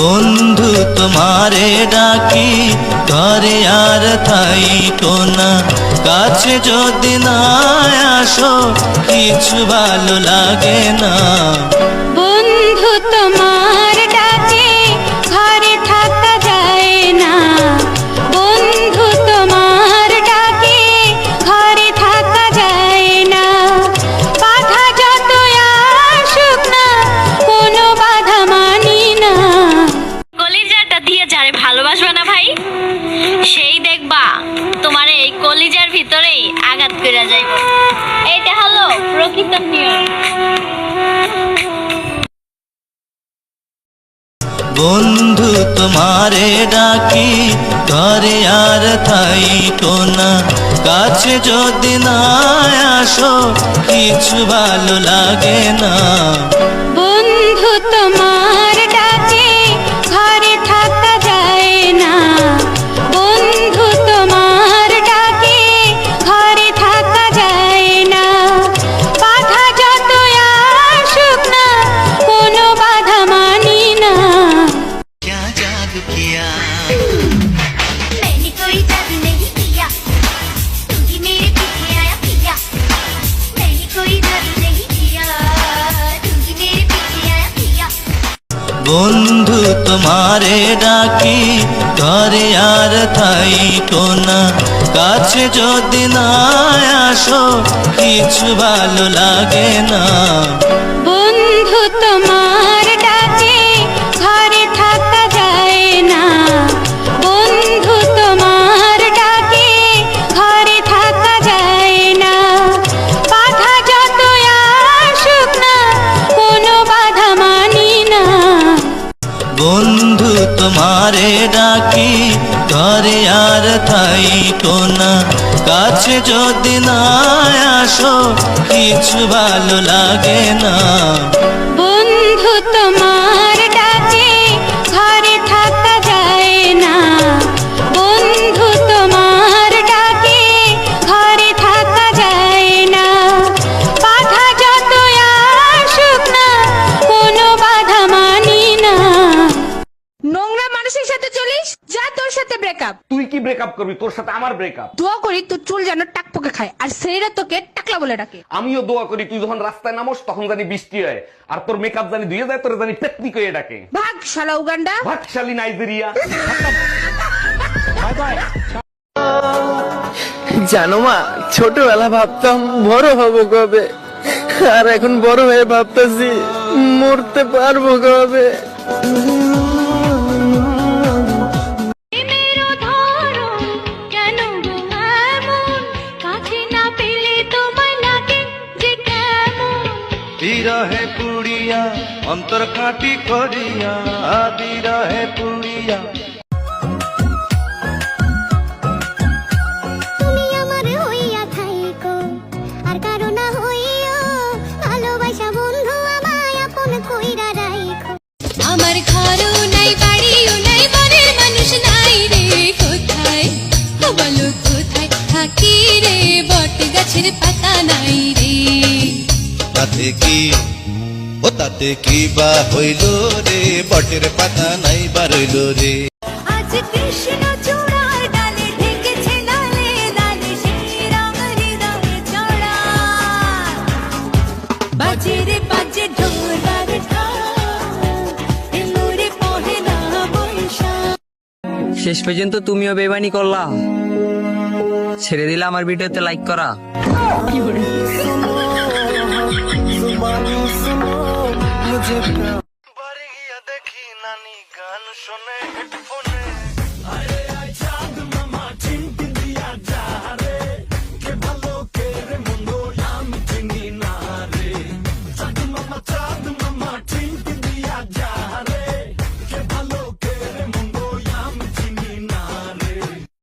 বন্ধু তোমারে ডাকি ঘরে আর থাইকো না, কাছে যদি না আসো কিছু ভালো লাগে না। বন্ধু তোমার ডাকে ঘরে থাকা যায় না, বন্ধু তোমার ডাকে ঘরে থাকা যায় না। বাধা যত আসুক না কোনো বাধা মানি না। কলিজাটা দিয়ে যারে ভালোবাসবে না ভাই, সেই দেখবা তোমার এই কলিজার ভিতরেই আঘাত করে যাইব। এইটা হলো প্রকৃত নিয়ম। বন্ধু তোমারে ডাকি ঘরে আর থাইকো না, কাছে যদি না আসো কিছু ভালো লাগে না। বন্ধু তোমার ডাকে ঘরে থাকা যায় না, বন্ধু তোমার ডাকে ঘরে থাকা যায় না। বাধা যত আসুক না কোনো বাধা মানি না। क्या जादू किया मैंने कोई जादू नहीं किया, तू ही मेरे पीछे आया पिया। मैंने कोई जादू नहीं किया, तू ही मेरे पीछे आया पिया। বন্ধু তোমারে ডাকি ঘরে আর থাইকো না, কাছে যদি না আসো কিছু ভালো লাগে না। বন্ধু তোমার ডাকে ঘরে থাকা যায় না, বন্ধু তোমার ডাকে ঘরে থাকা যায় না। বাধা যত আসুক না কোনো বাধা মানি না। বন্ধু তোমারে ডাকি ঘরে আর থাইকো না, কাছে যদি না আসো কিছু ভালো লাগে না। বন্ধু তোমার ডাকে ঘরে থাকা যায় না, বন্ধু তোমার ডাকে ঘরে থাকা যায় না। বাধা যত আসুক না কোনো বাধা মানি না। নোংরা মানুষের সাথে চলিস, যা তোর সাথে ব্রেকআপ। তুই কি ব্রেকআপ করবি? তোর সাথে আমার ব্রেকআপ। দোয়া করি তোর চুল যেন টাকপোকে খায়, আর ছেলেরা তোকে টাকলা বলে ডাকে। আমিও দোয়া করি তুই যখন রাস্তায় নামোস তখন জানি বৃষ্টি হয়, আর তোর মেকআপ জানি ধুয়ে যায়, তোর জানি টেকনি করে ডাকে। ভাগ শালা উগান্ডা। ভাগশালী নাইজেরিয়া। জানো মা, ছোটবেলা ভাবতাম বড় হব কবে, আর এখন বড় হয়ে ভাবতেছি মরতে পারবো কবে। প্রেমের ধরন কেন গো এমন, কাছে না পেলে তোমায় লাগে যে কেমন। বিরহে পুড়িয়া অন্তর কাটি করিয়া, বিরহে পুড়িয়া। তুমি আমার হইয়া থাইকো, আর কারো না হইও, ভালোবাসা বন্ধু আমায় আপন কইরা রাইখো। আমার ঘরও নাই বাড়িও নাই, বাড়ির মানুষ নাই রে কোথায়, বলো কোথায় থাকি রে, বট গাছের পাতা নাই রে। তাতে কি ও তাতে কি বা হইল রে, বটের পাতা নাই বা রইল রে। আজ কৃষ্ণ চূড়ার ডালে ঢেকেছে ডালে ডালে, সেই রঙ হৃদয়ে চড়া। বাজে রে বাজে ঢোল বাজা, এলো রে পহেলা বৈশাখ। শেষ পর্যন্ত তুমিও বেমানি করলা, ছেড়ে দিলা আমার ভিডিওতে লাইক করা। বাড়ি গিয়া দেখি নানি গান শোনে হেডফোনে।